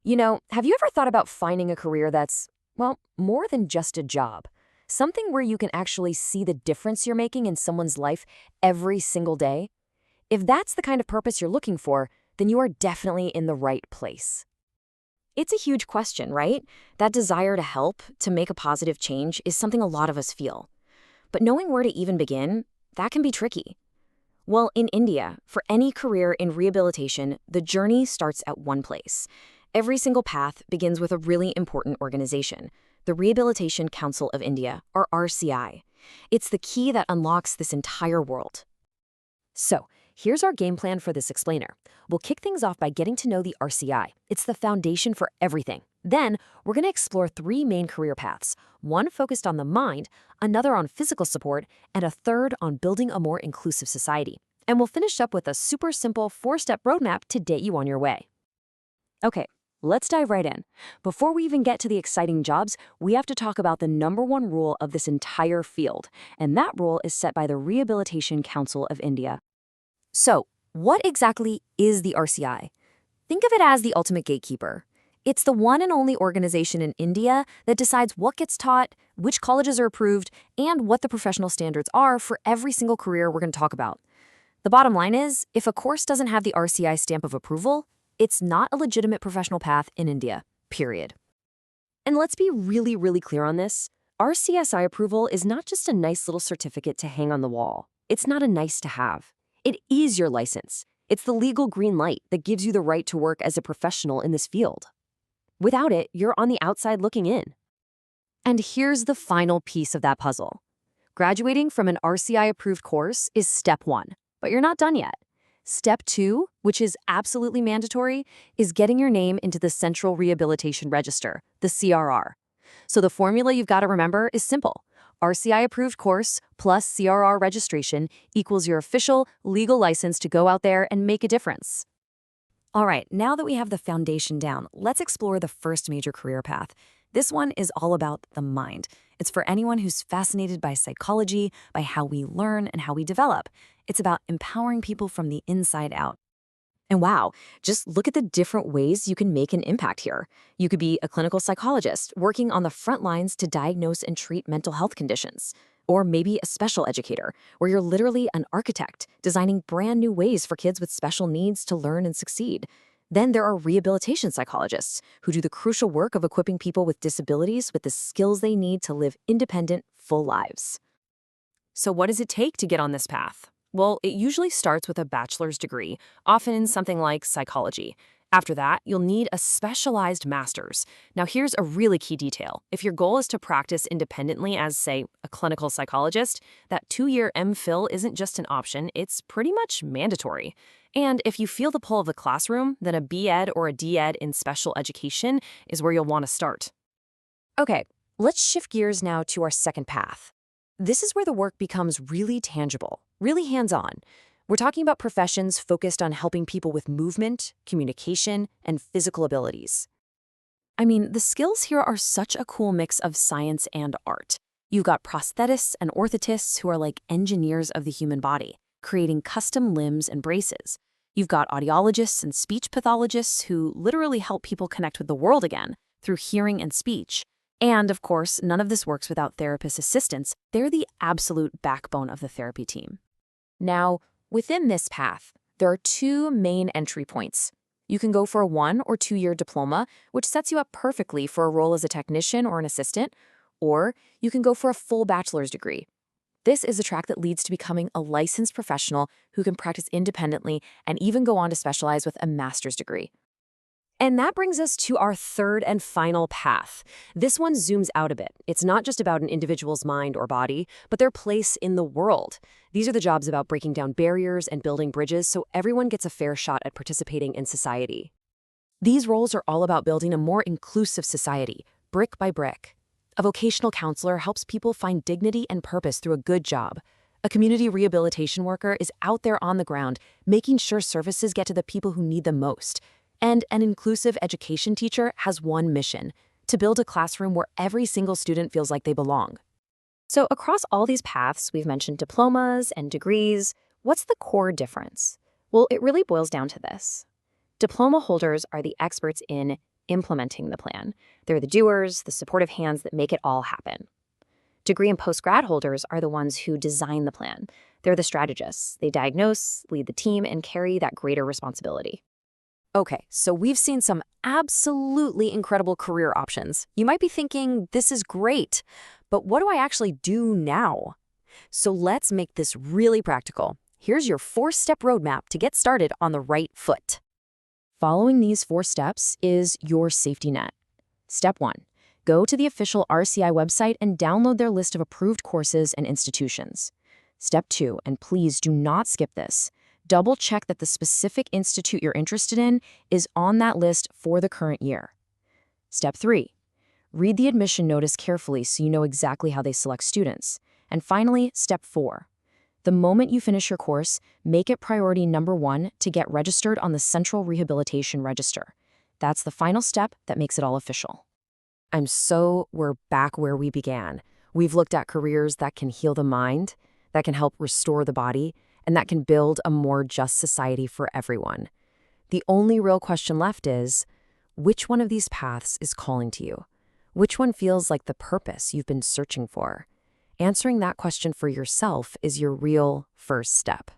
Have you ever thought about finding a career that's, well, more than just a job? Something where you can actually see the difference you're making in someone's life every single day? If that's the kind of purpose you're looking for, then you are definitely in the right place. It's a huge question, right? That desire to help, to make a positive change, is something a lot of us feel. But knowing where to even begin, that can be tricky. Well, in India, for any career in rehabilitation, the journey starts at one place. Every single path begins with a really important organization, the Rehabilitation Council of India, or RCI. It's the key that unlocks this entire world. So, here's our game plan for this explainer. We'll kick things off by getting to know the RCI. It's the foundation for everything. Then, we're going to explore three main career paths, one focused on the mind, another on physical support, and a third on building a more inclusive society. And we'll finish up with a super simple four-step roadmap to date you on your way. Okay, let's dive right in. Before we even get to the exciting jobs, we have to talk about the number one rule of this entire field, and that rule is set by the Rehabilitation Council of India. So, what exactly is the RCI? Think of it as the ultimate gatekeeper. It's the one and only organization in India that decides what gets taught, which colleges are approved, and what the professional standards are for every single career we're going to talk about. The bottom line is, if a course doesn't have the RCI stamp of approval, it's not a legitimate professional path in India, period. And let's be really, really clear on this. RCSI approval is not just a nice little certificate to hang on the wall. It's not a nice to have. It is your license. It's the legal green light that gives you the right to work as a professional in this field. Without it, you're on the outside looking in. And here's the final piece of that puzzle. Graduating from an RCI-approved course is step one, but you're not done yet. Step two, which is absolutely mandatory, is getting your name into the Central Rehabilitation Register, the CRR. So the formula you've got to remember is simple. RCI-approved course plus CRR registration equals your official legal license to go out there and make a difference. All right, now that we have the foundation down, let's explore the first major career path. This one is all about the mind. It's for anyone who's fascinated by psychology, by how we learn and how we develop. It's about empowering people from the inside out. And wow, just look at the different ways you can make an impact here. You could be a clinical psychologist working on the front lines to diagnose and treat mental health conditions. Or maybe a special educator, where you're literally an architect designing brand new ways for kids with special needs to learn and succeed. Then there are rehabilitation psychologists who do the crucial work of equipping people with disabilities with the skills they need to live independent, full lives. So what does it take to get on this path? Well, it usually starts with a bachelor's degree, often in something like psychology. After that, you'll need a specialized master's. Now, here's a really key detail. If your goal is to practice independently as, say, a clinical psychologist, that 2-year MPhil isn't just an option, it's pretty much mandatory. And if you feel the pull of the classroom, then a B.Ed or a D.Ed in special education is where you'll want to start. Okay, let's shift gears now to our second path. This is where the work becomes really tangible, really hands-on. We're talking about professions focused on helping people with movement, communication, and physical abilities. I mean, the skills here are such a cool mix of science and art. You've got prosthetists and orthotists who are like engineers of the human body, creating custom limbs and braces. You've got audiologists and speech pathologists who literally help people connect with the world again through hearing and speech. And of course, none of this works without therapist assistants. They're the absolute backbone of the therapy team. Now, within this path, there are two main entry points. You can go for a 1- or 2-year diploma, which sets you up perfectly for a role as a technician or an assistant, or you can go for a full bachelor's degree. This is a track that leads to becoming a licensed professional who can practice independently and even go on to specialize with a master's degree. And that brings us to our third and final path. This one zooms out a bit. It's not just about an individual's mind or body, but their place in the world. These are the jobs about breaking down barriers and building bridges so everyone gets a fair shot at participating in society. These roles are all about building a more inclusive society, brick by brick. A vocational counselor helps people find dignity and purpose through a good job. A community rehabilitation worker is out there on the ground, making sure services get to the people who need them most. And an inclusive education teacher has one mission: to build a classroom where every single student feels like they belong. So across all these paths, we've mentioned diplomas and degrees. What's the core difference? Well, it really boils down to this. Diploma holders are the experts in implementing the plan. They're the doers, the supportive hands that make it all happen. Degree and post-grad holders are the ones who design the plan. They're the strategists. They diagnose, lead the team, and carry that greater responsibility. Okay, so we've seen some absolutely incredible career options. You might be thinking, this is great, but what do I actually do now? So let's make this really practical. Here's your 4-step roadmap to get started on the right foot. Following these 4 steps is your safety net. Step 1. Go to the official RCI website and download their list of approved courses and institutions. Step 2, and please do not skip this. Double-check that the specific institute you're interested in is on that list for the current year. Step 3. Read the admission notice carefully so you know exactly how they select students. And finally, Step 4. The moment you finish your course, make it priority number 1 to get registered on the Central Rehabilitation Register. That's the final step that makes it all official. We're back where we began. We've looked at careers that can heal the mind, that can help restore the body, and that can build a more just society for everyone. The only real question left is, which one of these paths is calling to you? Which one feels like the purpose you've been searching for? Answering that question for yourself is your real first step.